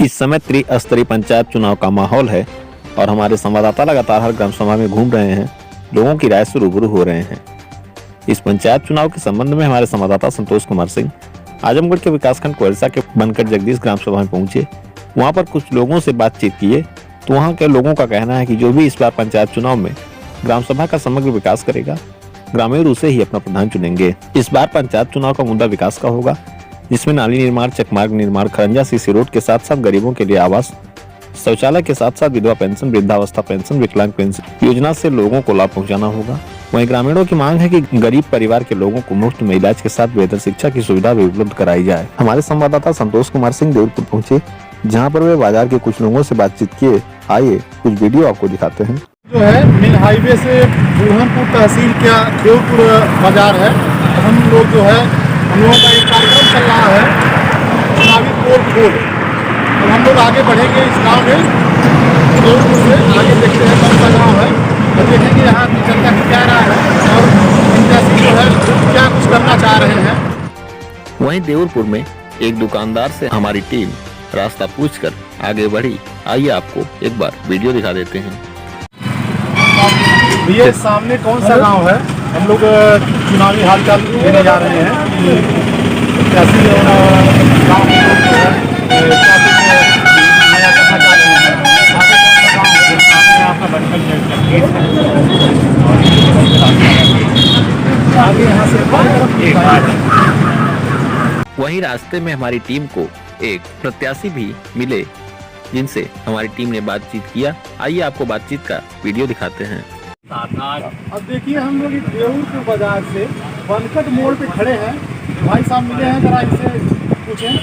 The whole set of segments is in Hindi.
इस समय त्रिस्तरीय पंचायत चुनाव का माहौल है और हमारे संवाददाता लगातार हर ग्राम सभा में घूम रहे हैं, लोगों की राय से रूबरू हो रहे हैं। इस पंचायत चुनाव के संबंध में हमारे संवाददाता संतोष कुमार सिंह आजमगढ़ के विकासखंड कोयलसा के बनकर जगदीश ग्राम सभा में पहुंचे। वहां पर कुछ लोगों से बातचीत किए तो वहां के लोगों का कहना है कि जो भी इस बार पंचायत चुनाव में ग्राम सभा का समग्र विकास करेगा, ग्रामीण उसे ही अपना प्रधान चुनेंगे। इस बार पंचायत चुनाव का मुद्दा विकास का होगा, जिसमें नाली निर्माण, चकमार्ग निर्माण, खरंजा सीसी रोड के साथ साथ गरीबों के लिए आवास, शौचालय के साथ साथ विधवा पेंशन, वृद्धावस्था पेंशन, विकलांग पेंशन योजना से लोगों को लाभ पहुंचाना होगा। वहीं ग्रामीणों की मांग है कि गरीब परिवार के लोगों को मुफ्त में इलाज के साथ बेहतर शिक्षा की सुविधा भी उपलब्ध कराई जाए। हमारे संवाददाता संतोष कुमार सिंह देवपुर पहुंचे, जहां पर वे बाजार के कुछ लोगों से बातचीत किए। आइए कुछ वीडियो आपको दिखाते हैं। जो है मेन हाईवे से बुरहानपुर तहसील का देवपुर बाजार है। हम लोग जो है हम लोगों का एक कार्यक्रम चल रहा है चुनावी पोल खोल। तो हम लोग आगे बढ़ेंगे इस गांव में, देवपुर से आगे देखते हैं कौन सा गांव है और देखेंगे यहाँ की जनता क्या राय है और प्रत्याशी जो है क्या कुछ करना चाह रहे हैं। वहीं देवपुर में एक दुकानदार से हमारी टीम रास्ता पूछकर आगे बढ़ी। आइए आपको एक बार वीडियो दिखा देते हैं। ये सामने कौन सा गांव है? हम लोग चुनावी हालचाल लेने जा रहे हैं कि प्रत्याशी और गांव के लोग जो है क्या कुछ नया करना चाह रहे हैं। आगे कौन सा गांव है? सामने आपका बनकर जगदीश है। आगे यहाँ से वहीं रास्ते में हमारी टीम को एक प्रत्याशी भी मिले, जिनसे हमारी टीम ने बातचीत किया। आइए आपको बातचीत का वीडियो दिखाते हैं। अब देखिए हम लोग देवपुर बाजार से बनकट मोड़ पे खड़े हैं। भाई साहब मिले हैं, जरा इनसे पूछें।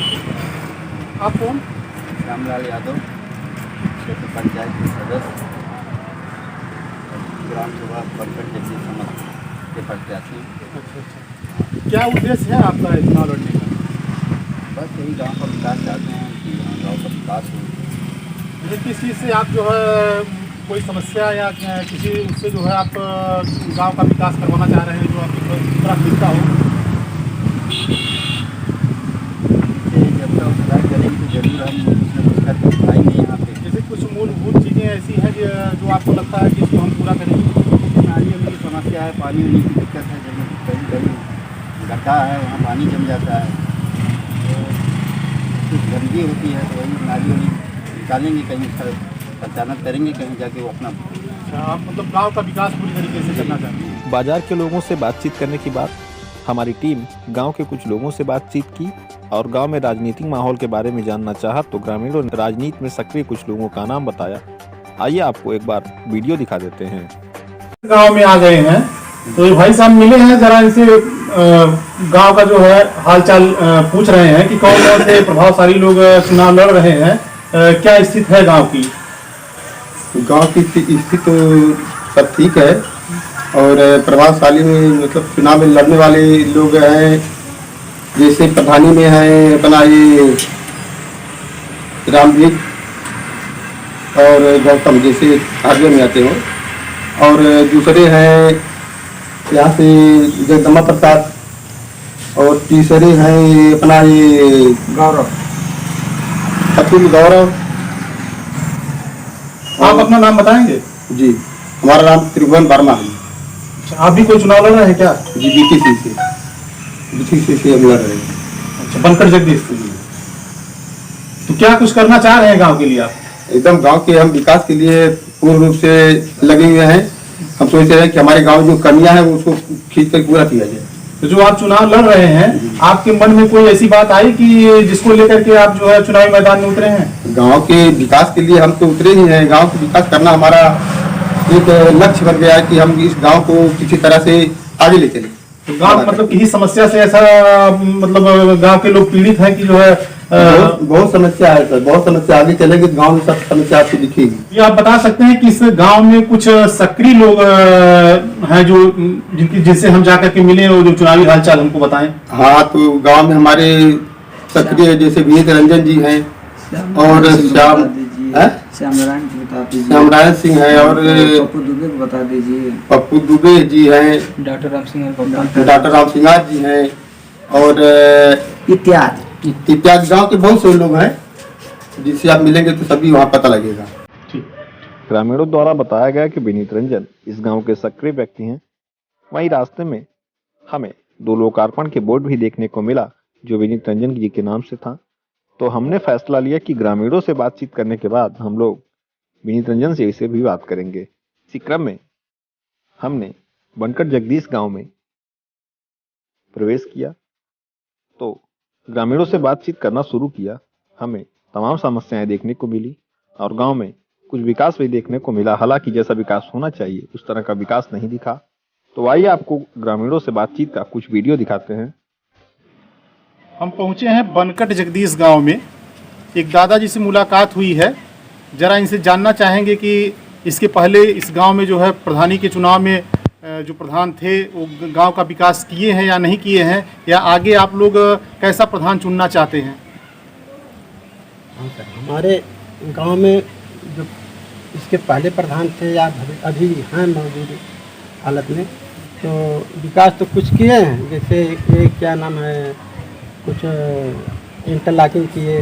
आप कौन? श्यामलाल यादव, क्षेत्र पंचायत के सदस्य, ग्राम सभा बनकट जगदीश समाज के प्रत्याशी। क्या उद्देश्य है आपका चुनाव लड़ने का? बस यही गांव का विकास चाहते हैं कि गांव का विकास हो। ये किस चीज़ से आप जो है कोई समस्या या किसी उससे जो है आप गांव का विकास करवाना चाह रहे हैं जो आपकी प्राथमिकता हो? जब तक सुधार करेंगे तो जरूर हम कुछ न कुछ करके दिखाएंगे यहाँ पे। जैसे कुछ मूलभूत चीज़ें ऐसी हैं जो आपको लगता है कि इसको हम पूरा करेंगे। नाली वाली की समस्या है, पानी वाली की दिक्कत है, जब कहीं कहीं गड्ढा है वहाँ पानी जम जाता है, तो कुछ गंदगी होती है, तो वही नाली वाली निकालेंगे, कहीं संचालन करेंगे, कहीं जाके वो अपना। आप मतलब गांव का विकास पूरी तरीके से करना चाहते हैं। बाजार के लोगों से बातचीत करने के बाद हमारी टीम गांव के कुछ लोगों से बातचीत की और गांव में राजनीतिक माहौल के बारे में जानना चाहा तो ग्रामीणों ने राजनीति में सक्रिय कुछ लोगों का नाम बताया। आइए आपको एक बार वीडियो दिखा देते हैं। गांव में आ गए हैं तो ये भाई साहब मिले हैं, जरा इनसे गांव का जो है हालचाल पूछ रहे हैं कि कौन कौन से प्रभावशाली लोग चुनाव लड़ रहे हैं, क्या स्थिति है गांव की। गांव की स्थिति तो सब ठीक है और प्रभावशाली में मतलब चुनाव में लड़ने वाले लोग हैं, जैसे प्रधानी में है अपना ये रामवीर और गौतम, जैसे आगे में आते हो, और दूसरे हैं यहाँ से जगदम्बा प्रसाद, और तीसरे हैं अपना ये गौरव, अतुल गौरव। आप अपना नाम बताएंगे? जी, हमारा नाम त्रिभुवन वर्मा है। आप भी कोई चुनाव लड़ रहे हैं क्या? जी, बीटीसी से हम लड़ रहे हैं। अच्छा, बनकर जगदीश से। तो क्या कुछ करना चाह रहे हैं गांव के लिए आप? एकदम गांव के हम विकास के लिए पूर्ण रूप से लगे हुए हैं। हम सोच रहे हैं कि हमारे गांव में जो कमियां हैं उसको खींच कर पूरा किया जाए। तो जो आप चुनाव लड़ रहे हैं, आपके मन में कोई ऐसी बात आई कि जिसको लेकर के आप जो है चुनावी मैदान में उतरे हैं? गांव के विकास के लिए हम तो उतरे ही हैं। गांव का विकास करना हमारा एक लक्ष्य बन गया है कि हम इस गांव को किसी तरह से आगे ले चलें। तो गांव मतलब किसी समस्या से ऐसा मतलब गांव के लोग पीड़ित हैं कि जो है बहुत समस्या है सर, बहुत समस्या। आगे चलेंगे तो गाँव में सब समस्या आपको दिखेगी। ये आप बता सकते हैं कि इस गांव में कुछ सक्रिय लोग हैं जो जिनसे हम जाकर के मिले और जो चुनावी हालचाल हमको बताएं? हाँ, तो गांव में हमारे सक्रिय जैसे वीर रंजन जी हैं और श्यामनारायण सिंह है और पप्पू दुबे को बता दीजिए। पप्पू दुबे जी हैं, डॉक्टर राम सिंह जी हैं और इत्यादि गांव के बहुत से लोग हैं जिससे आप मिलेंगे तो सभी वहाँ पता लगेगा। ग्रामीणों द्वारा बताया गया कि विनीत रंजन इस गांव के सक्रिय व्यक्ति हैं। वहीं रास्ते में हमें 2 लोकार्पण के बोर्ड भी देखने को मिला जो विनीत रंजन जी के नाम से था। तो हमने फैसला लिया कि ग्रामीणों से बातचीत करने के बाद हम लोग विनीत रंजन से इसे भी बात करेंगे। इसी क्रम में हमने बनकर जगदीश गांव में प्रवेश किया तो ग्रामीणों से बातचीत करना शुरू किया। हमें तमाम समस्याएं देखने को मिली और गांव में कुछ विकास भी देखने को मिला। हालांकि जैसा विकास होना चाहिए उस तरह का विकास नहीं दिखा। तो आइए आपको ग्रामीणों से बातचीत का कुछ वीडियो दिखाते हैं। हम पहुंचे हैं बनकट जगदीश गांव में। एक दादाजी से मुलाकात हुई है। जरा इनसे जानना चाहेंगे कि इसके पहले इस गांव में जो है प्रधानी के चुनाव में जो प्रधान थे वो गांव का विकास किए हैं या नहीं किए हैं, या आगे आप लोग कैसा प्रधान चुनना चाहते हैं। हाँ सर, हमारे गांव में जो इसके पहले प्रधान थे या अभी हैं मौजूद हालत में, तो विकास तो कुछ किए हैं। जैसे ये क्या नाम है, कुछ इंटरलॉकिंग किए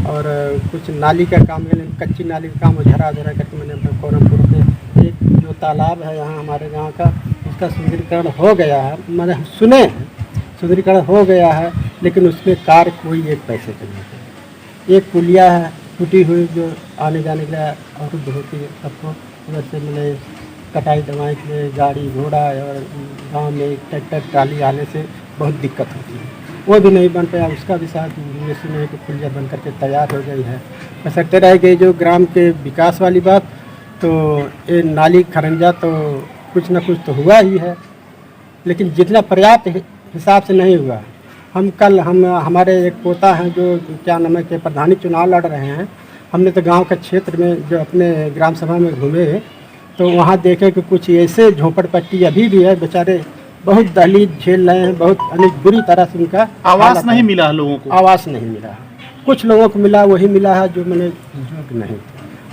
और कुछ नाली का काम, कच्ची नाली का काम झरा करके मैंने कोरमपुर के एक जो तालाब है यहाँ हमारे गांव का, उसका सुंदरीकरण हो गया है। मैंने सुने हैं सुंदरीकरण हो गया है, लेकिन उसमें कार्य कोई एक पैसे का नहीं है। एक पुलिया है टूटी हुई जो आने जाने के लिए अवरुद्ध होती है सबको। वैसे मैंने कटाई दवाई के लिए गाड़ी घोड़ा और गांव में ट्रैक्टर ट्राली आने से बहुत दिक्कत होती है, वो भी नहीं बन पाया। उसका भी साथ ये सुने कि पुलिया बन करके तैयार हो गई है। बसरते रह गई जो ग्राम के विकास वाली बात, तो ये नाली खरंजा तो कुछ ना कुछ तो हुआ ही है, लेकिन जितना पर्याप्त हिसाब से नहीं हुआ। हम हमारे एक पोता हैं जो क्या नाम है कि प्रधानी चुनाव लड़ रहे हैं। हमने तो गांव के क्षेत्र में जो अपने ग्राम सभा में घूमे तो वहाँ देखे कि कुछ ऐसे झोपड़पट्टी अभी भी है, बेचारे बहुत दहलीज झेल रहे हैं, बहुत अनेक बुरी तरह से उनका आवास नहीं मिला लोगों को। आवास नहीं मिला, कुछ लोगों को मिला, वही मिला है जो मैंने जो नहीं,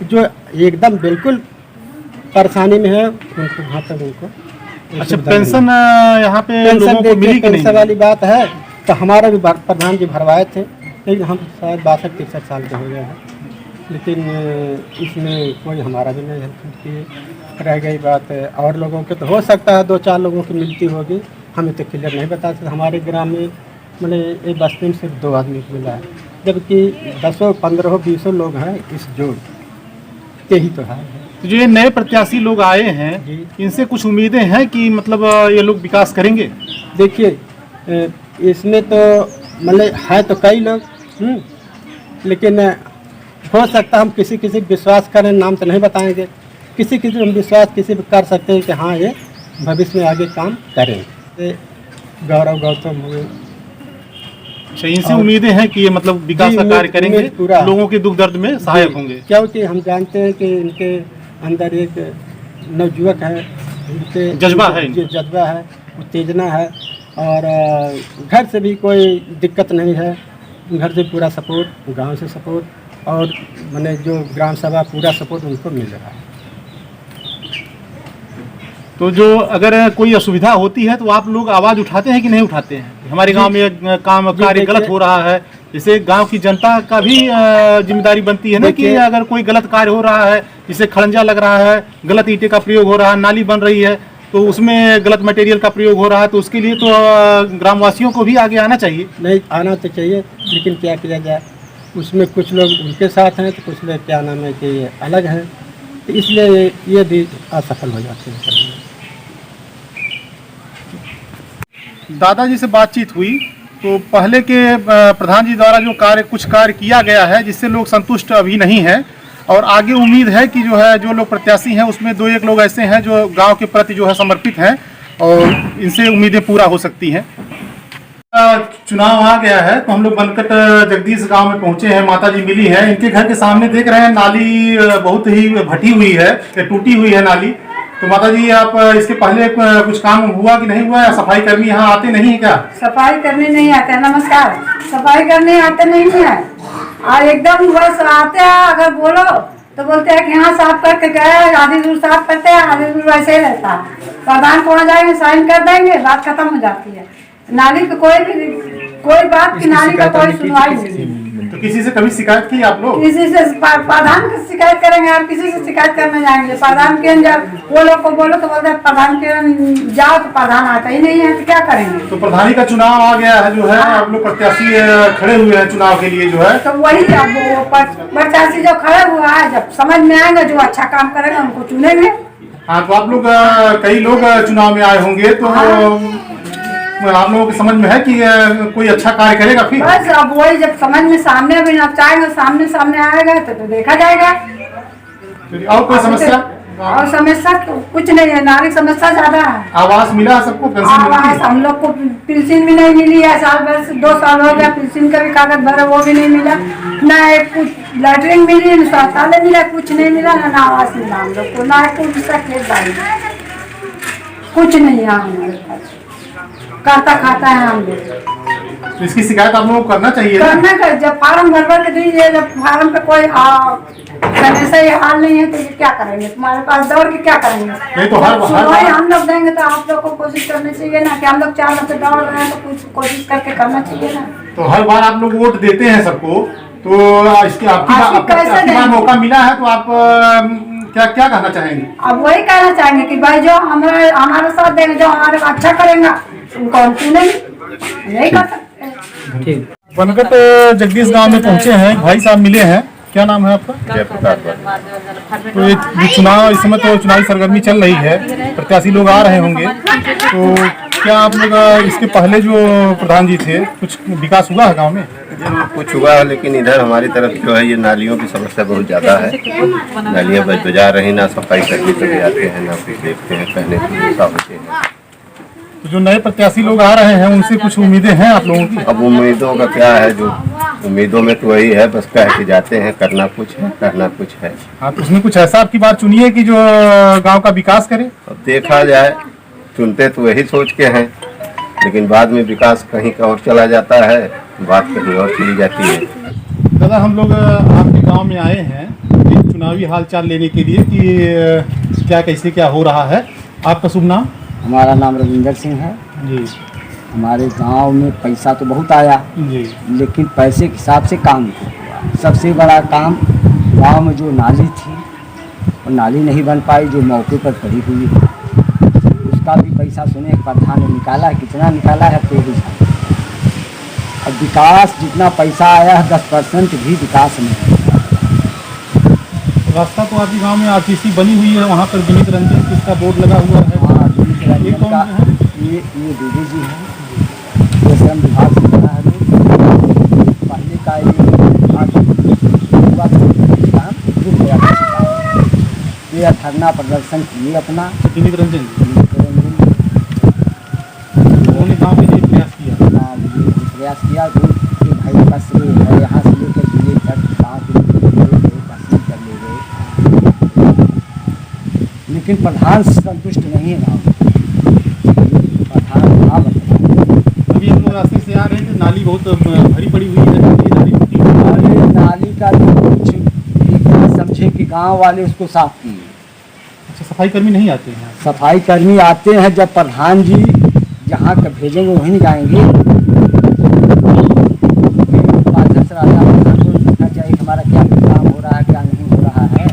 जो एकदम बिल्कुल परेशानी में है उनको वहाँ तक उनको। अच्छा, पेंशन यहाँ पे लोगों को मिली कि नहीं? पेंशन वाली बात है तो हमारा भी प्रधान जी भरवाए थे, लेकिन हम शायद 62-63 साल के हो गए हैं, लेकिन इसमें कोई हमारा भी नहीं हेल्प की। रह गई बात और लोगों के तो हो सकता है 2-4 लोगों की मिलती होगी, हमें तो क्लियर नहीं बता सकते। हमारे ग्राम में मैंने एक बस्ती में सिर्फ 2 आदमी को मिला है, जबकि 10, 15, 20 लोग हैं इस जोड़ के ही तो है। तो जो ये नए प्रत्याशी लोग आए हैं, इनसे कुछ उम्मीदें हैं कि मतलब ये लोग विकास करेंगे? देखिए इसमें तो मतलब है तो कई लोग, लेकिन हो सकता हम किसी विश्वास करें, नाम तो नहीं बताएंगे, किसी हम विश्वास किसी पर कर सकते हैं कि हाँ ये भविष्य में आगे काम करें। गौरव गौतम हुए, अच्छा, इनसे उम्मीदें हैं कि ये मतलब विकास का कार्य करेंगे, लोगों के दुख दर्द में सहायक होंगे। क्योंकि हम जानते हैं कि इनके अंदर एक नवयुवक है, इनके जज्बा है, उत्तेजना है, और घर से भी कोई दिक्कत नहीं है। घर से पूरा सपोर्ट, गांव से सपोर्ट, और मैंने जो ग्राम सभा पूरा सपोर्ट उनको मिल रहा है। तो जो अगर कोई असुविधा होती है तो आप लोग आवाज़ उठाते हैं कि नहीं उठाते हैं? हमारे गांव में काम कार्य गलत हो रहा है, जैसे गांव की जनता का भी जिम्मेदारी बनती है ना कि अगर कोई गलत कार्य हो रहा है, जैसे खड़ंजा लग रहा है, गलत ईंटे का प्रयोग हो रहा है, नाली बन रही है तो उसमें गलत मटेरियल का प्रयोग हो रहा है, तो उसके लिए तो ग्रामवासियों को भी आगे आना चाहिए। नहीं, आना तो चाहिए, लेकिन क्या किया जाए, उसमें कुछ लोग उनके साथ हैं तो कुछ लोग क्या नाम है कि अलग हैं, तो इसलिए ये भी असफल हो जाते हैं। दादाजी से बातचीत हुई तो पहले के प्रधान जी द्वारा जो कुछ कार्य किया गया है जिससे लोग संतुष्ट अभी नहीं है, और आगे उम्मीद है कि जो है जो लोग प्रत्याशी हैं उसमें 2-1 लोग ऐसे हैं जो गांव के प्रति जो है समर्पित हैं और इनसे उम्मीदें पूरा हो सकती हैं। चुनाव आ गया है तो हम लोग बनकट जगदीश गांव में पहुंचे हैं। माता जी मिली है, इनके घर के सामने देख रहे हैं नाली बहुत ही भटी हुई है, टूटी हुई है नाली। तो माता जी आप इसके पहले कुछ काम हुआ कि नहीं हुआ, या सफाई कर्मी यहाँ आते नहीं है क्या? सफाई करने नहीं आते हैं। नमस्कार, सफाई करने आते नहीं है, और एकदम बस आते हैं, अगर बोलो तो बोलते हैं कि यहाँ साफ करके गए, आधी दूर साफ करते हैं, आधी दूर वैसे ही रहता है। प्रधान को जाएंगे, साइन कर देंगे, बात खत्म हो जाती है। नाली की कोई बात की नाली का कोई सुनवाई नहीं। तो किसी से कभी शिकायत की आप लोग? किसी से प्रधान की शिकायत करेंगे, आप किसी से शिकायत करने जाएंगे? प्रधान के जब वो लोग को बोलो तो बोलते हैं प्रधान के जाओ, तो प्रधान आता ही नहीं है, तो क्या करेंगे? तो प्रधानी का चुनाव आ गया है जो है, आप लोग प्रत्याशी खड़े हुए हैं चुनाव के लिए जो है, तो वही अब वो प्रत्याशी जो खड़े हुआ है, जब समझ में आएंगे जो अच्छा काम करेगा उनको चुनेंगे। हाँ तो आप लोग कई लोग चुनाव में आए होंगे तो आप लोगों को समझ में है कि कोई अच्छा कार्य करेगा फिर? बस अब वही जब समझ में सामने अभी आप चाहेंगे सामने आएगा तो देखा जाएगा। और कोई समस्या? और समस्या तो कुछ नहीं है, नागरिक समस्या ज्यादा है। आवास मिला है सबको? पेंशन मिली है? हम लोग को पेंशन भी नहीं मिली है, साल भर से 2 साल हो गया, पेंशन का भी कागज भरा वो भी नहीं मिला, ना एक कुछ लैटरिन मिली, ना शौचालय मिला, कुछ नहीं मिला, ना आवास मिला हम लोग को, ना कुछ खेत बाड़ी, कुछ नहीं है हमारे पास, करता खाता है हम लोग। तो इसकी शिकायत आप लोगों को करना चाहिए करना जब फार्म भर के दीजिए, जब फार्म पे कोई सही हाल नहीं है तो क्या करेंगे? तुम्हारे पास दौड़ के क्या करेंगे? नहीं तो हर वही हम लोग देंगे तो आप लोग को कोशिश करनी चाहिए ना, कि हम लोग 4 लोग पे दौड़ रहे हैं तो कुछ कोशिश करके करना चाहिए ना। तो हर बार आप लोग वोट देते हैं सबको, तो इसके आपकी बार मौका मिला है तो आप क्या क्या कहना चाहेंगे? अब वही कहना चाहेंगे कि भाई जो हमारे साथ देंगे, जो हमारे अच्छा करेगा उनको हम चुनेंगे, यही कर सकते हैं। बनगट जगदीश गांव में पहुंचे हैं, भाई साहब मिले हैं, क्या नाम है आपका? जयप्रकाश। तो ये चुनाव, इस समय तो चुनावी सरगर्मी चल रही है, प्रत्याशी लोग आ रहे होंगे, तो क्या आप लोग इसके पहले जो प्रधान जी थे कुछ विकास हुआ है गांव में? कुछ हुआ है, लेकिन इधर हमारी तरफ जो है ये नालियों की समस्या बहुत ज़्यादा है। नालियाँ बजा रही, ना सफाई करके कभी आते हैं, ना कुछ देखते हैं, कहने की हिस्सा होते हैं। तो जो नए प्रत्याशी लोग आ रहे हैं उनसे कुछ उम्मीदें हैं आप लोगों की? अब उम्मीदों का क्या है, जो उम्मीदों में तो वही है, बस कह के जाते हैं, करना कुछ है, करना कुछ है। हाँ तो उसमें कुछ ऐसा आपकी बात चुनिए कि जो गांव का विकास करे। अब देखा जाए, चुनते तो वही सोच के हैं, लेकिन बाद में विकास कहीं का और चला जाता है, बात कहीं और चली जाती है। दादा हम लोग आपके गांव में आए हैं एक चुनावी हालचाल लेने के लिए कि क्या कैसे क्या हो रहा है। आपका शुभ नाम? हमारा नाम रविंदर सिंह है जी। हमारे गांव में पैसा तो बहुत आया जी। लेकिन पैसे के हिसाब से काम नहीं हुआ। सबसे बड़ा काम गांव में जो नाली थी और नाली नहीं बन पाई, जो मौके पर पड़ी हुई है, उसका भी पैसा सुने प्रधान ने निकाला है, कितना निकाला है तो भी जाने। अब विकास जितना पैसा आया है 10% भी विकास नहीं हुआ। रास्ता तो आपके गांव में आरटीसी बनी हुई है, वहाँ पर विनीत रंजन किसका बोर्ड लगा हुआ है? वहाँ ये कौन है? ये दीदी जी हैं, ये श्रम विभाग से बना है। पहले का ये विभाग हुआ काम रुक गया था। ये धरना प्रदर्शन किए अपना, विनीत रंजन उन्होंने गाँव के लिए प्रयास किया। कि भाई का श्रेय है, यहाँ से लेकर जिले तक गाँव के तहसील कर ले गए, लेकिन प्रधान संतुष्ट नहीं है गाँव में। प्रधान अभी हम लोग रास्ते से आ रहे हैं तो नाली बहुत भरी पड़ी हुई है। नाली का तो कुछ एक तरह समझे कि गांव वाले उसको साफ किए। अच्छा, सफाई कर्मी नहीं आते हैं? सफाई कर्मी आते हैं, जब प्रधान जी जहाँ का भेजेंगे वहीं जाएंगे। उपाध्यक्ष राजा प्रधान को देखना चाहिए हमारा क्या काम हो रहा है, क्या नहीं हो रहा है।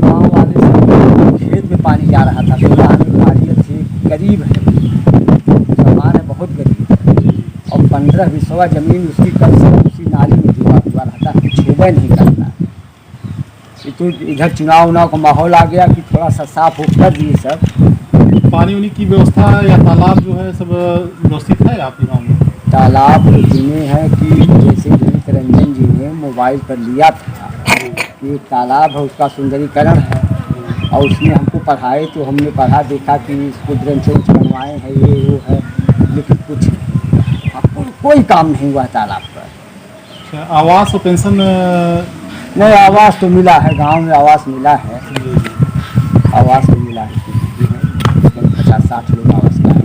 गाँव वाले सब खेत में पानी जा रहा था, 16 आदमी गाड़ियाँ थी, गरीब है, सामान है, बहुत गरीब है, और 15 बिस्वा जमीन उसकी कम से कम उसी नाली में डूबा हुआ रहता है, छुबे नहीं करता। तो इधर चुनाव उनाव का माहौल आ गया कि थोड़ा सा साफ हो कर दिए सब। पानी उनी की व्यवस्था या तालाब जो है सब व्यवस्थित है आपके गाँव में? तालाब इतने हैं कि जैसे विनीत रंजन जी ने मोबाइल पर लिया था कि एक तालाब है, उसका सुंदरीकरण है, और उसमें हमको पढ़ाए तो हमने पढ़ा, देखा कि इसको ड्रेनेज बनवाए हैं, ये वो है, लेकिन कुछ कोई काम नहीं हुआ तालाब पर। अच्छा, आवास और पेंशन? नहीं, आवास तो मिला है, गांव में आवास मिला है, आवास तो मिला है, 50-60 लोग आवास का है।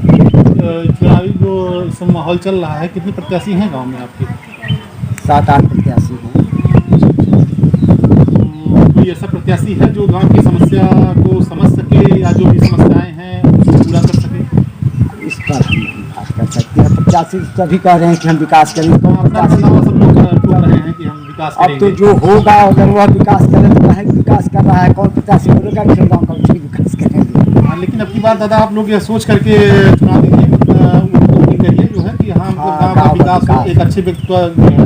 चुनावी जो इस समय माहौल चल रहा है, कितने प्रत्याशी हैं गांव में आपके? 7-8 प्रत्याशी हैं। कोई ऐसा प्रत्याशी है जो गांव की समस्या को समझ सके या जो भी समस्याएं हैं उसको पूरा कर सके? इस पर हम नहीं बात कर सकते हैं। प्रत्याशी सभी कह रहे हैं कि हम विकास करेंगे। कौन अपना प्रत्याशी? नाम सब लोग बोल रहे हैं कि हम विकास अब तो करेंगे। जो होगा अगर वह विकास करे तो कहे विकास कर रहा है, कौन प्रत्याशी बोलेगा कि हम गाँव का विकास करेंगे। हाँ, लेकिन अब की बात दादा आप लोग ये सोच करके चुनाव दीजिए, उनको करिए जो है कि हाँ हमको हाँ, गाँव का गाँव का विकास विकास। एक अच्छे व्यक्तित्व जो है।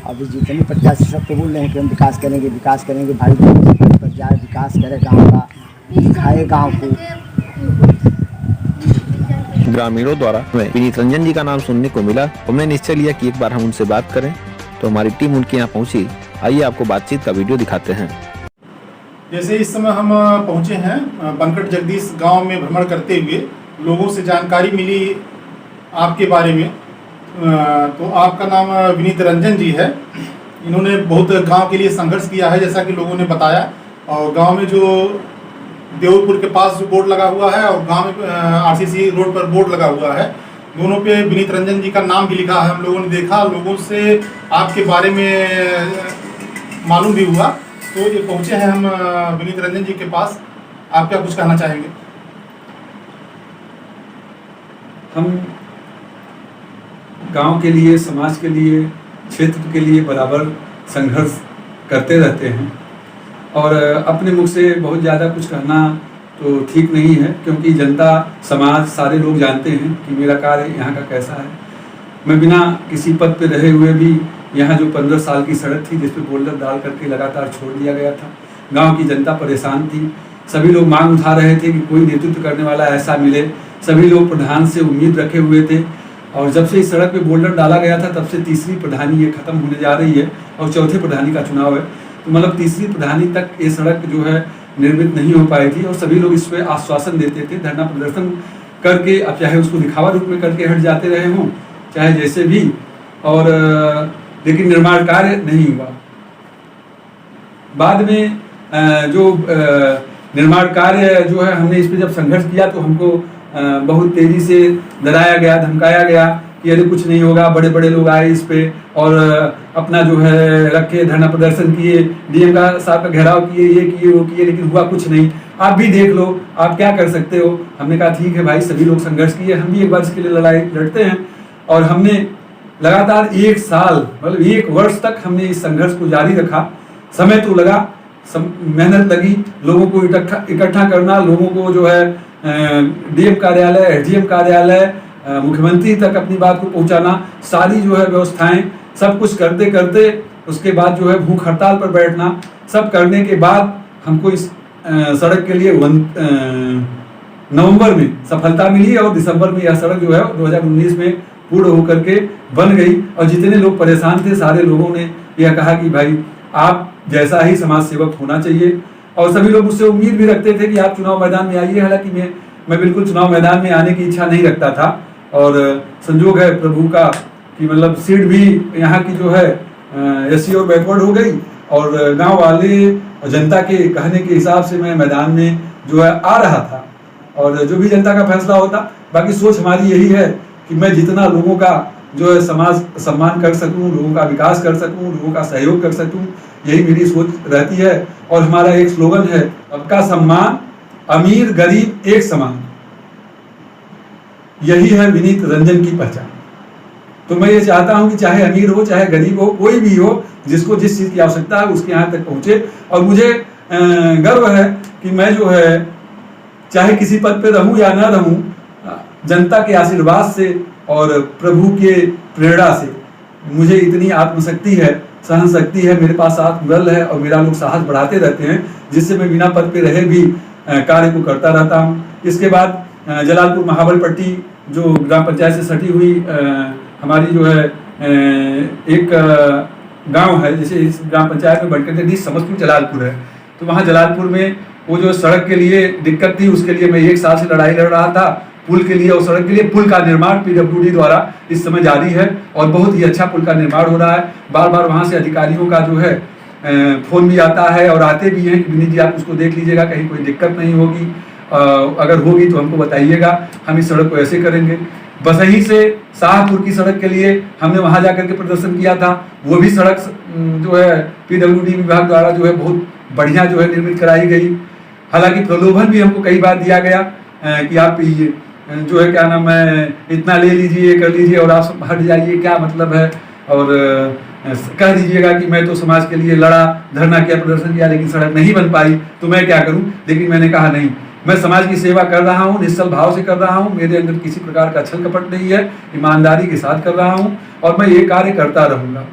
अभी जितने प्रत्याशी सब तो बोल रहे हैं कि हम विकास करेंगे भाई पर जाए विकास करे गांव का, दिखाए गांव को। ग्रामीणों द्वारा हमें विनीत रंजन जी का नाम सुनने को मिला। हमने निश्चय लिया कि एक बार हम उनसे बात करें, तो हमारी टीम उनके यहाँ पहुंची। आइए आपको बातचीत का वीडियो दिखाते हैं। जैसे इस समय हम पहुंचे हैं बनकट जगदीश गांव में भ्रमण करते हुए, लोगों से जानकारी मिली आपके बारे में। तो आपका नाम विनीत रंजन जी है। इन्होंने बहुत गांव के लिए संघर्ष किया है जैसा कि लोगों ने बताया। और गांव में जो देवपुर के पास जो बोर्ड लगा हुआ है और गांव में आरसीसी रोड पर बोर्ड लगा हुआ है, दोनों पे विनीत रंजन जी का नाम भी लिखा है। हम लोगों ने देखा, लोगों से आपके बारे में मालूम भी हुआ। तो ये पहुंचे हैं हम विनीत रंजन जी के पास। आप क्या कुछ कहना चाहेंगे? हम गांव के लिए, समाज के लिए, क्षेत्र के लिए बराबर संघर्ष करते रहते हैं और अपने मुख से बहुत ज़्यादा कुछ कहना तो ठीक नहीं है, क्योंकि जनता, समाज, सारे लोग जानते हैं कि मेरा कार्य यहाँ का कैसा है। मैं बिना किसी पद पे रहे हुए भी यहाँ जो 15 साल की सड़क थी जिस पे बोल्डर डाल करके लगातार छोड़ दिया गया था, गांव की जनता परेशान थी। सभी लोग मांग उठा रहे थे कि कोई नेतृत्व करने वाला ऐसा मिले। सभी लोग प्रधान से उम्मीद रखे हुए थे और जब से इस सड़क पे बोल्डर डाला गया था तब से तीसरी प्रधानी ये खत्म होने जा रही है और चौथे प्रधानी का चुनाव है। तो मतलब तीसरी प्रधानी तक ये सड़क जो है निर्मित नहीं हो पाई थी और सभी लोग इस पर आश्वासन देते थे, धरना प्रदर्शन करके, अब चाहे उसको दिखावा रूप में करके हट जाते रहे हों, चाहे जैसे भी, और लेकिन निर्माण कार्य नहीं हुआ। बाद में जो निर्माण कार्य जो है, हमने इस पर जब संघर्ष किया तो हमको बहुत तेजी से डराया गया, धमकाया गया कि अरे कुछ नहीं होगा। बड़े बड़े लोग आए इस पे और अपना जो है रखे, धरना प्रदर्शन किए, डीएम का साहब का घेराव किए, ये किए वो किए, लेकिन हुआ कुछ नहीं। आप भी देख लो, आप क्या कर सकते हो। हमने कहा ठीक है भाई, सभी लोग संघर्ष किए, हम भी एक बार इसके लिए लड़ाई लड़ते हैं। और हमने लगातार 1 साल, मतलब 1 वर्ष तक हमने इस संघर्ष को जारी रखा। समय तो लगा, मेहनत लगी, लोगों को इकट्ठा करना, लोगों को जो है डीएम कार्यालय, एसडीएम कार्यालय, मुख्यमंत्री तक अपनी बात को पहुंचाना, सारी जो है व्यवस्थाएं, सब कुछ करते करते उसके बाद जो है भूख हड़ताल पर बैठना, सब करने के बाद हमको इस सड़क के लिए नवंबर में सफलता मिली और दिसंबर में यह सड़क जो है 2019 में पूर्ण होकर के बन गई। और जितने लोग परेशान थे, सारे लोगों ने यह कहा कि भाई आप जैसा ही समाज सेवक होना चाहिए। और सभी लोग मुझसे उम्मीद भी रखते थे कि आप चुनाव मैदान में आइए। हालांकि मैं बिल्कुल चुनाव मैदान में आने की इच्छा नहीं रखता था और संजोग है प्रभु का कि मतलब सीट भी यहाँ की जो है एससी और बैकवर्ड हो गई और गांव वाले और जनता के कहने के हिसाब से मैं मैदान में जो है आ रहा था और जो भी जनता का फैसला होता। बाकी सोच हमारी यही है कि मैं जितना लोगों का जो है समाज सम्मान कर सकूं, लोगों का विकास कर सकूं, लोगों का सहयोग कर सकूं, यही मेरी सोच रहती है। और हमारा एक स्लोगन है, सबका सम्मान, अमीर गरीब एक समान। यही है विनीत रंजन की पहचान। तो मैं ये चाहता हूं कि चाहे अमीर हो, चाहे गरीब हो, कोई भी हो, जिसको जिस चीज़ की आवश्यकता है उसके यहाँ तक पहुंचे। और मुझे गर्व है कि मैं जो है चाहे किसी पद पे रहूं या ना रहूं, जनता के आशीर्वाद से और प्रभु के प्रेरणा से मुझे इतनी आत्मशक्ति है, सहन शक्ति है, मेरे पास आत्मबल है और मेरा लोग साहस बढ़ाते रहते हैं, जिससे मैं बिना पद पे रहे भी कार्य को करता रहता हूँ। इसके बाद जलालपुर महाबलपट्टी जो ग्राम पंचायत से सटी हुई हमारी जो है एक गांव है, जैसे इस ग्राम पंचायत में बनकर के समस्तपुर जलालपुर है, तो वहाँ जलालपुर में वो जो सड़क के लिए दिक्कत थी उसके लिए मैं 1 साल से लड़ाई लड़ रहा था। पुल के लिए और सड़क के लिए, पुल का निर्माण पीडब्ल्यूडी द्वारा इस समय जारी है और बहुत ही अच्छा पुल का निर्माण हो रहा है। बार बार वहाँ से अधिकारियों का जो है फोन भी आता है और आते भी हैं कि विनीत जी आप उसको देख लीजिएगा, कहीं कोई दिक्कत नहीं होगी, अगर होगी तो हमको बताइएगा, हम इस सड़क को ऐसे करेंगे। बसही से शाहपुर की सड़क के लिए हमने वहाँ जाकर के प्रदर्शन किया था, वो भी सड़क जो है पीडब्ल्यूडी विभाग द्वारा जो है बहुत बढ़िया जो है निर्मित कराई गई। हालांकि प्रलोभन भी हमको कई बार दिया गया कि आप जो है क्या नाम है इतना ले लीजिए कर लीजिए और आप सब हट जाइए, क्या मतलब है। और कह दीजिएगा कि मैं तो समाज के लिए लड़ा, धरना किया, प्रदर्शन किया, लेकिन सड़क नहीं बन पाई तो मैं क्या करूं। लेकिन मैंने कहा नहीं, मैं समाज की सेवा कर रहा हूं, निश्चल भाव से कर रहा हूं, मेरे अंदर किसी प्रकार का छल कपट नहीं है, ईमानदारी के साथ कर रहा हूं और मैं ये कार्य करता रहूंगा।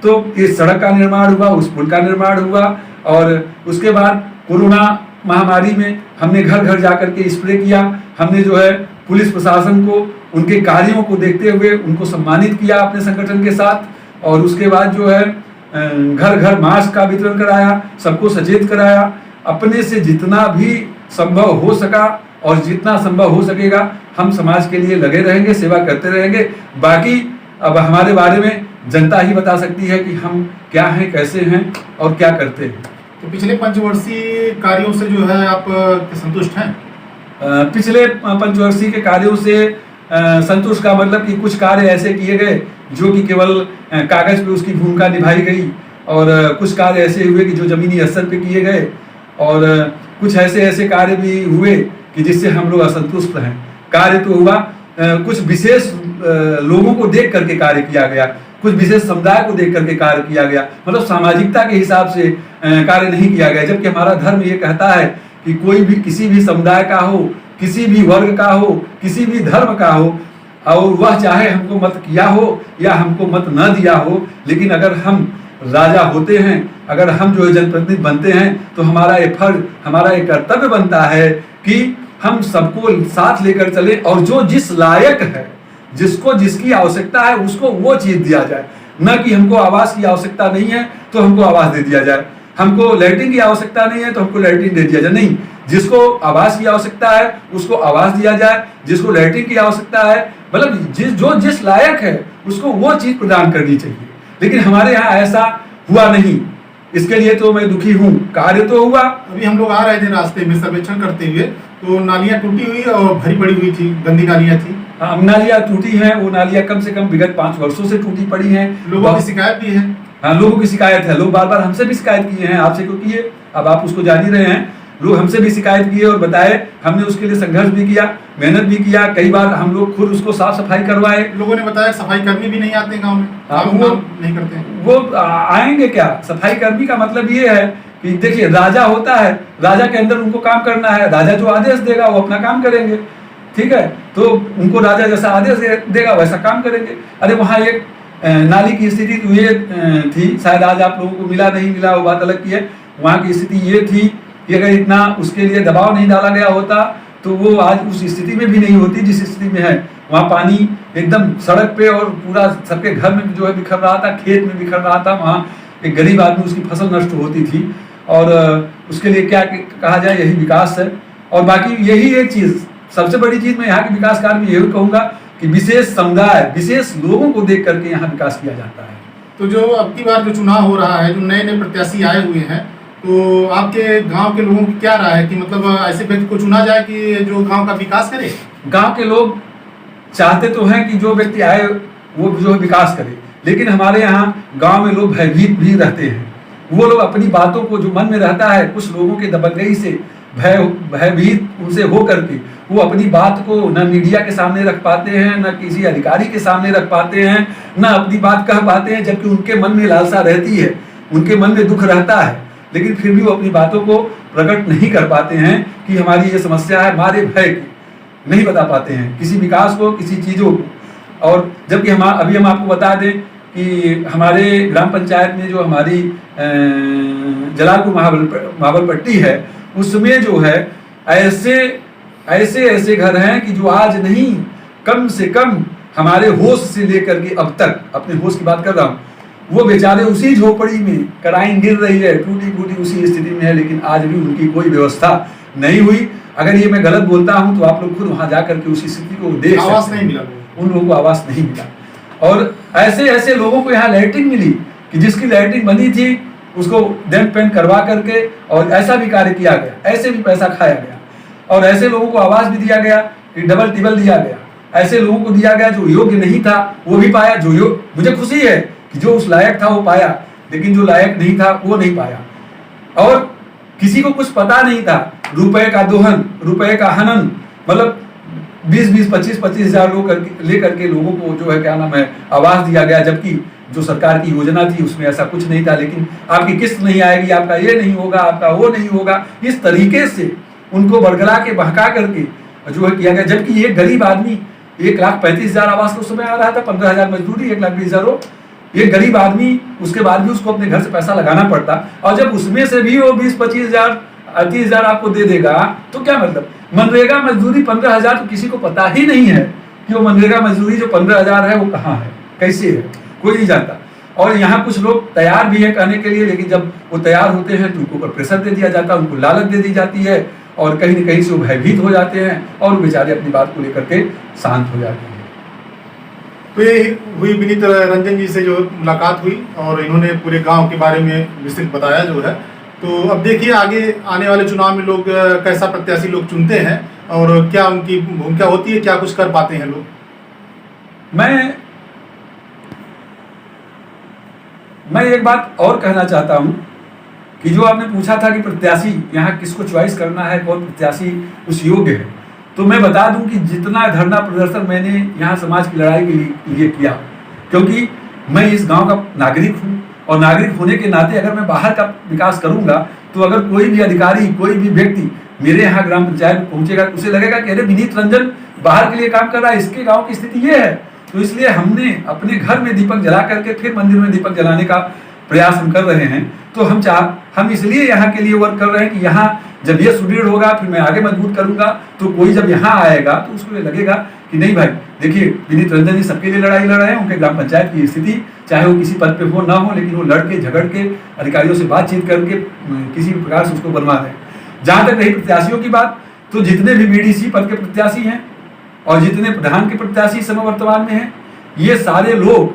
तो इस सड़क का निर्माण हुआ, उस पुल का निर्माण हुआ और उसके बाद कोरोना महामारी में हमने घर घर जाकर के स्प्रे किया। हमने जो है पुलिस प्रशासन को उनके कार्यों को देखते हुए उनको सम्मानित किया अपने संगठन के साथ। और उसके बाद जो है घर घर मास्क का वितरण कराया, सबको सचेत कराया। अपने से जितना भी संभव हो सका और जितना संभव हो सकेगा हम समाज के लिए लगे रहेंगे, सेवा करते रहेंगे। बाकी अब हमारे बारे में जनता ही बता सकती है कि हम क्या हैं, कैसे हैं और क्या करते हैं। तो पिछले पंचवर्षीय कार्यों से जो है आप संतुष्ट हैं? पिछले पंचवर्षीय के कार्यों से संतुष्ट का मतलब कि कुछ कार्य ऐसे किए गए जो कि केवल कागज पे उसकी भूमिका निभाई गई और कुछ कार्य ऐसे हुए कि जो जमीनी स्तर पे किए गए और कुछ ऐसे कार्य भी हुए कि जिससे हम लोग असंतुष्ट हैं। कार्य तो हुआ, कुछ विशेष लोगों को देख करके कार्य किया गया, कुछ विशेष समुदाय को देख करके कार्य किया गया, मतलब सामाजिकता के हिसाब से कार्य नहीं किया गया। जबकि हमारा धर्म ये कहता है कि कोई भी किसी भी समुदाय का हो, किसी भी वर्ग का हो, किसी भी धर्म का हो और वह चाहे हमको मत किया हो या हमको मत न दिया हो, लेकिन अगर हम राजा होते हैं, अगर हम जो है जनप्रतिनिधि बनते हैं तो हमारा ये फर्ज, हमारा ये कर्तव्य बनता है कि हम सबको साथ लेकर चले और जो जिस लायक है, जिसको जिसकी आवश्यकता है उसको वो चीज दिया जाए। न कि हमको आवास की आवश्यकता नहीं है तो हमको आवास दे दिया जाए, हमको लैट्रिन की आवश्यकता नहीं है तो हमको लैट्रिन दे दिया जाए। नहीं, जिसको आवास की आवश्यकता है उसको आवास दिया जाए, जिसको लैट्रिन की आवश्यकता है मतलब जो जिस लायक है उसको वो चीज प्रदान करनी चाहिए। लेकिन हमारे यहाँ ऐसा हुआ नहीं, इसके लिए तो मैं दुखी हूँ। कार्य तो हुआ। अभी हम लोग आ रहे थे रास्ते में सर्वेक्षण करते हुए तो नालियां टूटी हुई और भरी पड़ी हुई थी, गंदी नालियां थी। हाँ, नालियां टूटी हैं, वो नालियां कम से कम विगत 5 वर्षों से टूटी पड़ी हैं। लोगों की शिकायत भी है। हाँ, लोगों की शिकायत है, लोग बार बार हमसे भी शिकायत किए हैं, आपसे क्यों किए, अब आप उसको जान ही रहे हैं। लोग हमसे भी शिकायत किए और बताए, हमने उसके लिए संघर्ष भी किया, मेहनत भी किया। कई बार हम लोग खुद उसको साफ सफाई करवाए। लोगों ने बताया सफाई कर्मी भी नहीं आते गांव में, वो नहीं करते। वो आएंगे क्या? सफाई कर्मी का मतलब ये है कि देखिए राजा होता है, राजा के अंदर उनको काम करना है, राजा जो आदेश देगा वो अपना काम करेंगे, ठीक है। तो उनको राजा जैसा आदेश देगा वैसा काम करेंगे। अरे वहाँ एक नाली की स्थिति तो ये थी, शायद आज आप लोगों को मिला नहीं मिला वो बात अलग की है। वहाँ की स्थिति ये थी कि अगर इतना उसके लिए दबाव नहीं डाला गया होता तो वो आज उस स्थिति में भी नहीं होती जिस स्थिति में है। वहाँ पानी एकदम सड़क पे और पूरा सबके घर में जो है बिखर रहा था, खेत में बिखर रहा था। वहाँ एक गरीब आदमी उसकी फसल नष्ट होती थी और उसके लिए क्या कहा जाए, यही विकास है। और बाकी यही एक चीज़, सबसे बड़ी चीज़ मैं यहाँ के विकास कार्य में यही कहूँगा कि विशेष समुदाय, विशेष लोगों को देख करके यहाँ विकास किया जाता है। तो जो अब की बार जो चुनाव हो रहा है, जो नए नए प्रत्याशी आए हुए हैं, तो आपके गांव के लोगों की क्या राय है कि मतलब ऐसे व्यक्ति को चुना जाए कि जो गांव का विकास करे? गांव के लोग चाहते तो हैं कि जो व्यक्ति आए वो जो है विकास करे, लेकिन हमारे यहाँ गांव में लोग भयभीत भी रहते हैं। वो लोग अपनी बातों को जो मन में रहता है, कुछ लोगों के दबंगई से भयभीत उनसे हो करके वो अपनी बात को न मीडिया के सामने रख पाते हैं, न किसी अधिकारी के सामने रख पाते हैं, न अपनी बात कह पाते हैं। जबकि उनके मन में लालसा रहती है, उनके मन में दुख रहता है, लेकिन फिर भी वो अपनी बातों को प्रकट नहीं कर पाते हैं कि हमारी ये समस्या है, हमारे भय की नहीं बता पाते हैं किसी विकास को, किसी चीज़ों को। और जबकि अभी हम आपको बता दें कि हमारे ग्राम पंचायत में जो हमारी जलालपुर महाबल पट्टी है, उसमें जो है ऐसे घर हैं कि जो आज नहीं, कम से कम हमारे होश से लेकर के अब तक, अपने होश की बात कर रहा हूँ, वो बेचारे उसी झोपड़ी में कराइन गिर रही है, टूटी फूटी उसी स्थिति में है, लेकिन आज भी उनकी कोई व्यवस्था नहीं हुई। अगर ये मैं गलत बोलता हूं तो आप लोग खुद वहां जाकर के उसी स्थिति को देख सकते हैं। आवास नहीं मिला, उन लोगों को आवास नहीं मिला। और ऐसे लोगों को यहाँ लैट्रिन मिली कि जिसकी लैट्रिन बनी थी उसको डेंट पेंट करवा करके और ऐसा भी कार्य किया गया, ऐसे भी पैसा खाया गया। और ऐसे लोगों को आवास भी दिया गया कि डबल टिबल दिया गया। ऐसे लोगों को दिया गया जो योग्य नहीं था वो भी पाया, जो मुझे खुशी है कि जो उस लायक था वो पाया, लेकिन जो लायक नहीं था वो नहीं पाया। और किसी को कुछ पता नहीं था, रुपए का दोहन, रुपए का हनन, मतलब 20-20, 25-25 हजार लोग लेकर के लोगों को जो है क्या नाम है आवास दिया गया, जबकि जो सरकार की योजना थी उसमें ऐसा कुछ नहीं था। लेकिन आपकी किस्त नहीं आएगी, आपका ये नहीं होगा, आपका वो नहीं होगा, इस तरीके से उनको बरगला के बहका करके जो है किया गया। जबकि एक गरीब आदमी 1,35,000 आवास के उस समय आ रहा था, 15,000 मजदूरी, 1,20,000 एक गरीब आदमी, उसके बाद भी उसको अपने घर से पैसा लगाना पड़ता। और जब उसमें से भी वो 20-25,000 30,000 आपको दे देगा तो क्या मतलब। मनरेगा मजदूरी 15,000 तो किसी को पता ही नहीं है कि वो मनरेगा मजदूरी जो 15,000 है वो कहाँ है, कैसे है, कोई नहीं जानता। और यहाँ कुछ लोग तैयार भी है कहने के लिए, लेकिन जब वो तैयार होते हैं तो उनको ऊपर प्रेशर दे दिया जाता है, उनको लालच दे दी जाती है और कहीं न कहीं से वो भयभीत हो जाते हैं और वो बेचारे अपनी बात को लेकर के शांत हो जाते हैं। तो ये हुई विनीत रंजन जी से जो मुलाकात हुई और इन्होंने पूरे गांव के बारे में विस्तृत बताया जो है। तो अब देखिए आगे आने वाले चुनाव में लोग कैसा प्रत्याशी लोग चुनते हैं और क्या उनकी भूमिका होती है, क्या कुछ कर पाते हैं लोग। मैं एक बात और कहना चाहता हूं कि जो आपने पूछा था कि प्रत्याशी यहाँ किसको चॉइस करना है, कौन प्रत्याशी उस योग्य है, तो मैं बता दूं कि जितना धरना प्रदर्शन मैंने यहाँ समाज की लड़ाई के लिए किया, क्योंकि मैं इस गांव का नागरिक हूँ और नागरिक होने के नाते अगर मैं बाहर का विकास करूंगा तो अगर कोई भी अधिकारी, कोई भी व्यक्ति मेरे यहाँ ग्राम पंचायत में पहुंचेगा, उसे लगेगा कि अरे विनीत रंजन बाहर के लिए काम कर रहा है, इसके गाँव की स्थिति ये है। तो इसलिए हमने अपने घर में दीपक जला करके फिर मंदिर में दीपक जलाने का प्रयास हम कर रहे हैं। तो हम इसलिए यहाँ के लिए वर्क कर रहे हैं कि यहाँ जब ये सुदृढ़ होगा फिर मैं आगे मजबूत करूंगा, तो कोई जब यहाँ आएगा तो उसको लगेगा कि नहीं भाई देखिए विनीत रंजन जी सबके लिए लड़ाई लड़ रहे हैं, उनके ग्राम पंचायत की स्थिति चाहे वो किसी पद पे हो ना हो, लेकिन वो लड़के झगड़ के अधिकारियों से बातचीत करके किसी भी प्रकार से उसको बनवा रहे हैं। जहाँ तक रही प्रत्याशियों की बात, तो जितने भी बीडीसी पद के प्रत्याशी हैं और जितने प्रधान के प्रत्याशी समय वर्तमान में हैं, ये सारे लोग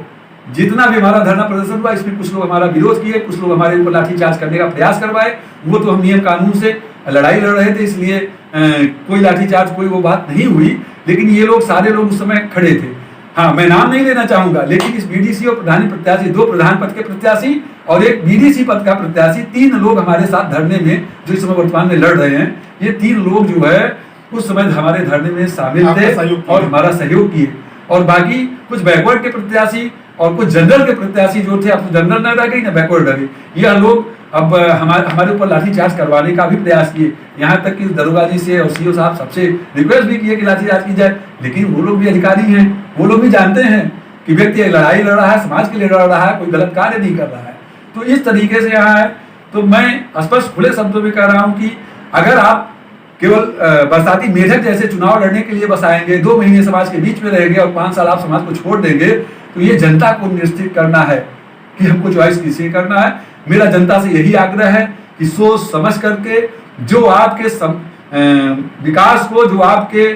जितना भी हमारा धरना प्रदर्शन हुआ इसमें कुछ लोग हमारा विरोध किए, कुछ लोग हमारे ऊपर लाठीचार्ज करने का प्रयास करवाए। वो तो हम नियम कानून से लड़ाई लड़ रहे थे, इसलिए कोई लाठीचार्ज कोई वो बात नहीं हुई, लेकिन ये लोग सारे लोग उस समय खड़े थे। हाँ, मैं नाम नहीं लेना चाहूंगा, लेकिन इस बीडीसी और प्रधान प्रत्याशी, 2 प्रधान पद के प्रत्याशी और एक बीडीसी पद का प्रत्याशी, 3 लोग हमारे साथ धरने में जो इस समय वर्तमान में लड़ रहे हैं, ये 3 लोग जो है उस समय हमारे धरने में शामिल थे और हमारा सहयोग किए। और बाकी कुछ बैकवर्ड के प्रत्याशी और कुछ जनरल के प्रत्याशी जो थे, अब तो जनरल न रह गई ना बैकवर्ड रह गई, यह लोग अब हमारे ऊपर लाठीचार्ज करवाने का भी प्रयास किए। यहाँ तक कि दरोगा जी से और सीओ साहब सबसे रिक्वेस्ट भी किए कि लाठीचार्ज की जाए, लेकिन वो लोग भी अधिकारी हैं, वो लोग भी जानते हैं कि व्यक्ति लड़ाई लड़ रहा है, समाज के लिए लड़ रहा है, कोई गलत कार्य नहीं कर रहा है। तो इस तरीके से यहाँ है। तो मैं स्पष्ट खुले शब्दों में कह रहा हूँ कि अगर आप केवल बरसाती मेढक जैसे चुनाव लड़ने के लिए बस आएंगे, 2 महीने समाज के बीच में रहेंगे और 5 साल आप समाज को छोड़ देंगे, तो ये जनता को निश्चित करना है कि हमको चॉइस किसे करना है। मेरा जनता से यही आग्रह है कि सोच समझ करके जो आपके विकास को, जो आपके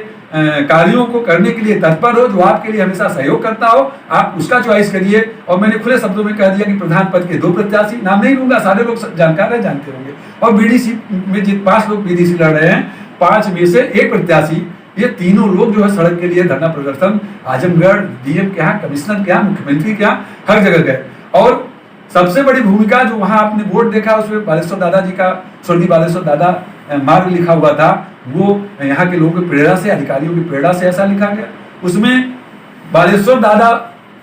कार्यों को करने के लिए तत्पर हो, जो आपके लिए हमेशा सहयोग करता हो, आप उसका चॉइस करिए। और मैंने खुले शब्दों में कह दिया कि प्रधान पद के 2 प्रत्याशी, नाम नहीं लूंगा, सारे लोग जानकार है, जानते होंगे। और बीडीसी में 5 लोग बीडीसी लड़ रहे हैं, 5 में से 1 प्रत्याशी। ये तीनों लोग जो है सड़क के लिए धरना प्रदर्शन आजमगढ़ डीएम के यहाँ, कमिश्नर के यहाँ, मुख्यमंत्री के यहाँ, हर जगह गए। और सबसे बड़ी भूमिका जो वहां आपने बोर्ड देखा उसमें बालेश्वर दादा जी का, स्वर्गीय बालेश्वर दादा मार्ग लिखा हुआ था, वो यहाँ के लोगों की प्रेरणा से, अधिकारियों की प्रेरणा से ऐसा लिखा गया। उसमें बालेश्वर दादा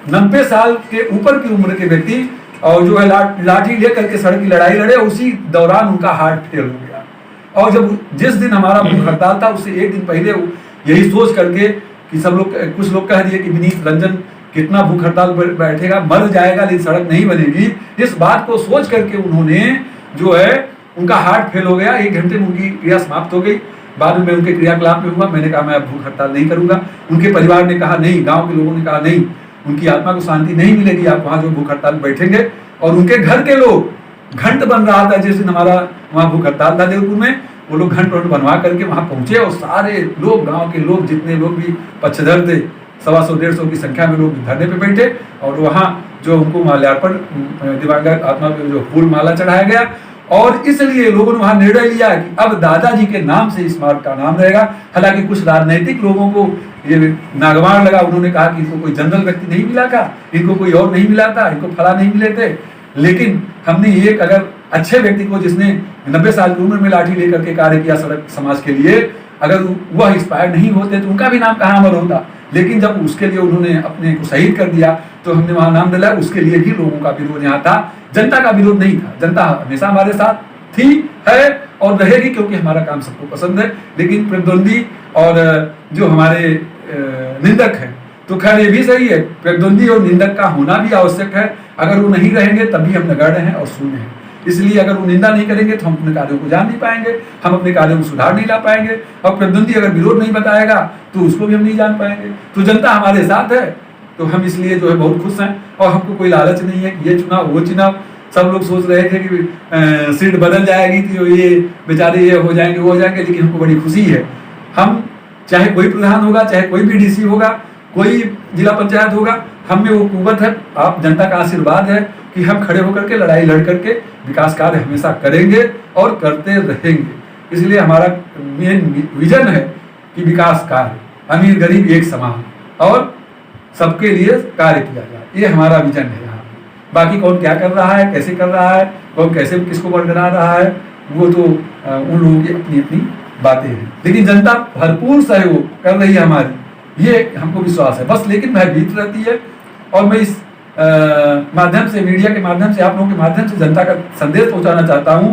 90 साल के ऊपर की उम्र के व्यक्ति और जो है लाठी लेकर के सड़क की लड़ाई लड़े, उसी दौरान उनका हार्ट फेल हो गया। और जब जिस दिन हमारा भूख हड़ताल था उससे 1 दिन पहले यही सोच करके कि सब लोग, कुछ लोग कह दिए कि विनीत रंजन कितना भूख हड़ताल बैठेगा, मर जाएगा लेकिन सड़क नहीं बनेगी। इस बात को सोच करके उन्होंने जो है, उनका हार्ट फेल हो गया, 1 घंटे में उनकी क्रिया समाप्त हो गई। बाद में उनके क्रियाकलाप में हुआ, मैंने कहा मैं अब भूख हड़ताल नहीं करूंगा। उनके परिवार ने कहा नहीं, गांव के लोगों ने कहा नहीं, उनकी आत्मा को शांति नहीं मिलेगी आप वहां जो भूख हड़ताल बैठेंगे। और उनके घर के लोग, घंट बन रहा था जिस दिन हमारा वहां भूख हड़ताल था देवपुर में, वो लोग घंट बनवा करके वहां पहुंचे और सारे लोग, गाँव के लोग, जितने लोग भी पक्षधर थे, 125-150 की संख्या में लोग धरने पे बैठे और वहाँ जो उनको माल्यार्पण, दिवंगत आत्मा पे जो फूल माला चढ़ाया गया। और इसलिए लोगों ने वहां निर्णय लिया कि अब दादाजी के नाम से इस मार्ग का नाम रहेगा। हालांकि कुछ राजनीतिक लोगों को ये नागवार लगा, उन्होंने कहा कि इनको कोई जनरल व्यक्ति नहीं मिला था, इनको कोई और नहीं मिला था, इनको फला नहीं मिले थे। लेकिन हमने एक अगर अच्छे व्यक्ति को, जिसने 90 साल की उम्र में लाठी लेकर के कार्य किया सड़क समाज के लिए, अगर वह एक्सपायर नहीं होते तो उनका भी नाम कहाँ अमर होता। लेकिन जब उसके लिए उन्होंने अपने को शहीद कर दिया तो हमने वहां नाम दिलाया। उसके लिए भी लोगों का विरोध यहाँ था, जनता का विरोध नहीं था। जनता हमेशा हमारे साथ थी, है और रहेगी, क्योंकि हमारा काम सबको पसंद है। लेकिन प्रतिद्वंदी और जो हमारे निंदक हैं, तो खैर ये भी सही है, प्रतिद्वंदी और निंदक का होना भी आवश्यक है। अगर वो नहीं रहेंगे तभी हम नगण्य हैं और शून्य हैं। इसलिए अगर वो निंदा नहीं करेंगे तो हम अपने कार्यों को जान नहीं पाएंगे, हम अपने कार्यों में सुधार नहीं ला पाएंगे। और प्रतिद्वंदी अगर विरोध नहीं बताएगा तो उसको भी हम नहीं जान पाएंगे। तो जनता हमारे साथ है, तो हम इसलिए जो है बहुत खुश हैं। और हमको कोई लालच नहीं है कि ये चुनाव वो चुनाव। सब लोग सोच रहे थे कि सीट बदल जाएगी तो ये बेचारे ये हो जाएंगे वो हो जाएंगे, लेकिन हमको बड़ी खुशी है। हम चाहे कोई प्रधान होगा, चाहे कोई बीडीसी होगा, कोई जिला पंचायत होगा, हम में वो कुव्वत है, आप जनता का आशीर्वाद है कि हम खड़े होकर के लड़ाई लड़ करके विकास कार्य हमेशा करेंगे और करते रहेंगे। इसलिए हमारा मेन विजन है कि विकास कार्य अमीर गरीब एक समान और सबके लिए कार्य किया जाए, ये हमारा विजन है। यहाँ बाकी कौन क्या कर रहा है, कैसे कर रहा है, कौन कैसे किसको बरकरार रहा है, वो तो उन लोगों की अपनी अपनी बातें हैं। लेकिन जनता भरपूर सहयोग कर रही है हमारी, ये हमको विश्वास है। बस लेकिन भयभीत रहती है। और मैं इस माध्यम से, मीडिया के माध्यम से, आप लोगों के माध्यम से जनता का संदेश पहुंचाना चाहता हूं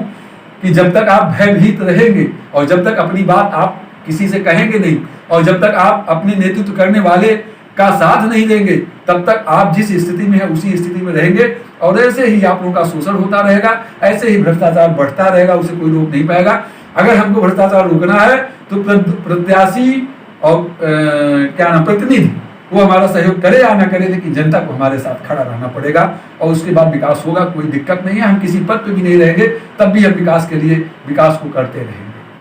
कि जब तक आप भयभीत रहेंगे और जब तक अपनी बात आप किसी से कहेंगे नहीं और जब तक आप अपने नेतृत्व करने वाले का साथ नहीं देंगे, तब तक आप जिस स्थिति में है उसी स्थिति में रहेंगे। और ऐसे ही आप लोगों का शोषण होता रहेगा, ऐसे ही भ्रष्टाचार बढ़ता रहेगा, उसे कोई रोक नहीं पाएगा। अगर हमको भ्रष्टाचार रोकना है तो प्रत्याशी और क्या नाम प्रतिनिधि वो हमारा सहयोग करे या ना करे, लेकिन जनता को हमारे साथ खड़ा रहना पड़ेगा और उसके बाद विकास होगा। कोई दिक्कत नहीं है, हम किसी पद पे भी नहीं रहेंगे तब भी हम विकास के लिए विकास को करते रहेंगे।